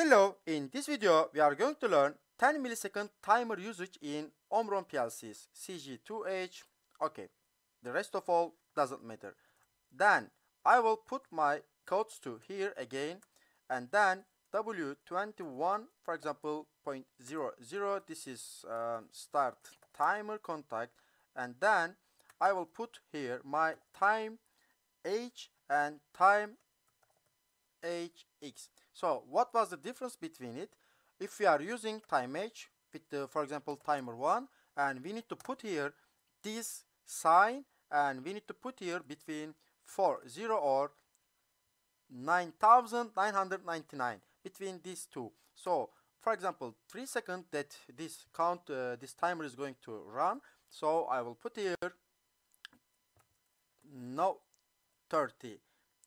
Hello, in this video we are going to learn 10 millisecond timer usage in Omron Plc's CG2H. Okay, the rest of all doesn't matter. Then I will put my codes to here again, and then W21 for example 0.00, this is start timer contact, and then I will put here my time H and time HX. So what was the difference between it? If we are using time H with the, for example, timer 1, and we need to put here this sign, and we need to put here between 40 or 9999 between these two. So for example 3 seconds that this this timer is going to run, so I will put here no 30,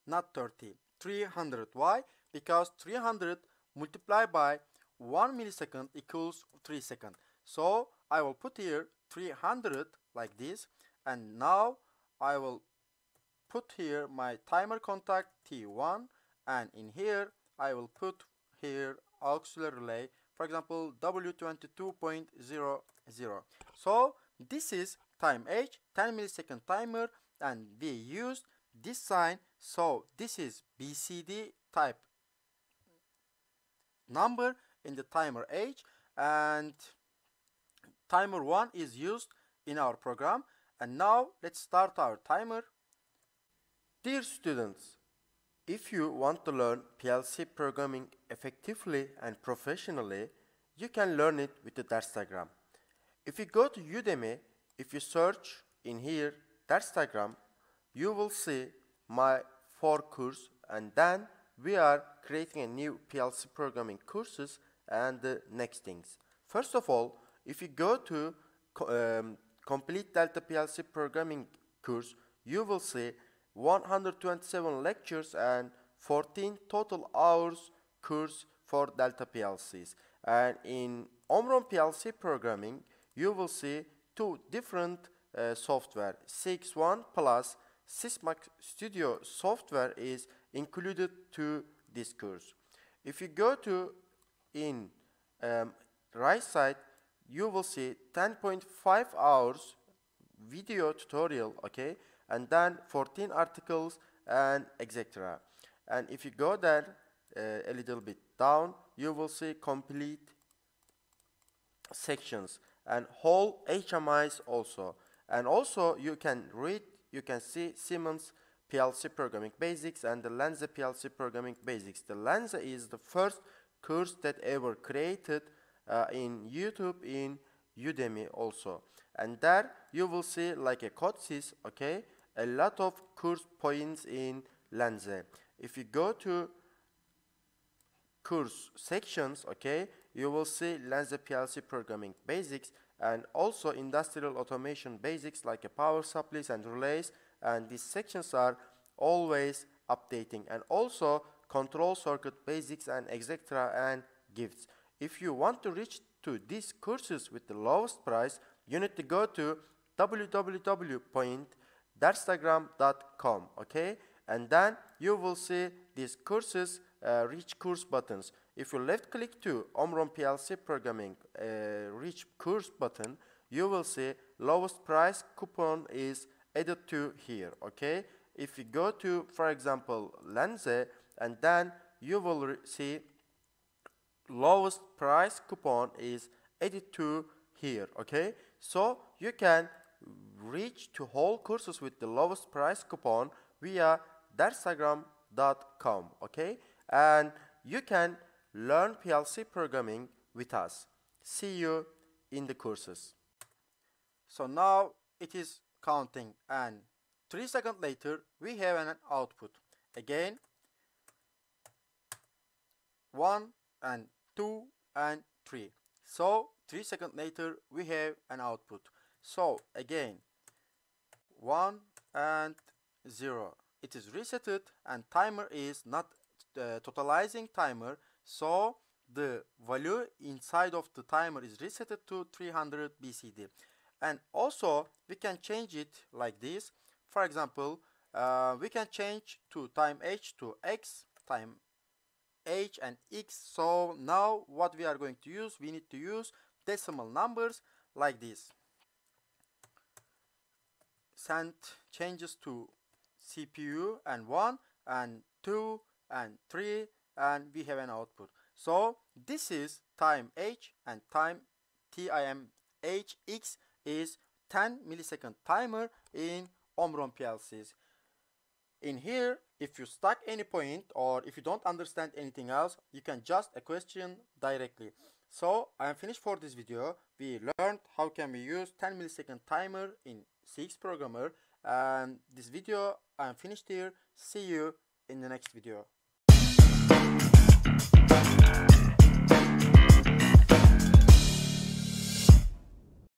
not 30, 300. Why? Because 300 multiplied by 1 millisecond equals 3 seconds. So I will put here 300 like this, and now I will put here my timer contact T1, and in here I will put here auxiliary relay, for example W22.00. So this is time H, 10 millisecond timer, and we used this sign. So this is BCD type number in the timer H, and timer 1 is used in our program. And now let's start our timer. Dear students, if you want to learn PLC programming effectively and professionally, you can learn it with the Derstagram. If you go to Udemy, if you search in here Derstagram, you will see my 4 courses, and then we are creating a new PLC programming courses and the next things. First of all, if you go to complete Delta PLC programming course, you will see 127 lectures and 14 total hours course for Delta PLCs. And in Omron PLC programming, you will see 2 different software. CX-One Sysmac Studio software is included to this course. If you go to in right side, you will see 10.5 hours video tutorial, okay, and then 14 articles and etc. And if you go there a little bit down, you will see complete sections and whole HMIs also. And also you can read, you can see Siemens PLC programming basics and the Lenza PLC programming basics. The Lenza is the first course that ever created in YouTube, in Udemy also. And there you will see like a codesys, okay, a lot of course points in Lenza. If you go to course sections, okay, you will see Lenza PLC programming basics, and also industrial automation basics like a power supplies and relays, and these sections are always updating, and also control circuit basics and etc. and gifts. If you want to reach to these courses with the lowest price, you need to go to www.derstagram.com, okay, and then you will see these courses reach course buttons. If you left click to Omron PLC programming reach course button, you will see lowest price coupon is added to here, okay. If you go to, for example, Lenza, and then you will see lowest price coupon is added to here, okay. So you can reach to whole courses with the lowest price coupon via derstagram.com, okay, and you can learn PLC programming with us. See you in the courses. So now it is counting, and 3 seconds later we have an output. Again 1 and 2 and 3. So 3 seconds later we have an output. So again 1 and 0. It is resetted, and timer is not totalizing timer, so the value inside of the timer is resetted to 300 BCD. And also we can change it like this. For example, we can change to time H to X, time H and X. So now what we are going to use, we need to use decimal numbers like this. Send changes to CPU and 1 and 2 and 3, and we have an output. So this is time H, and time TIMH is 10 millisecond timer in Omron PLCs. In here, if you stuck any point or if you don't understand anything else, you can just a question directly. So I am finished for this video. We learned how can we use 10 millisecond timer in CX programmer, and this video I am finished here. See you in the next video.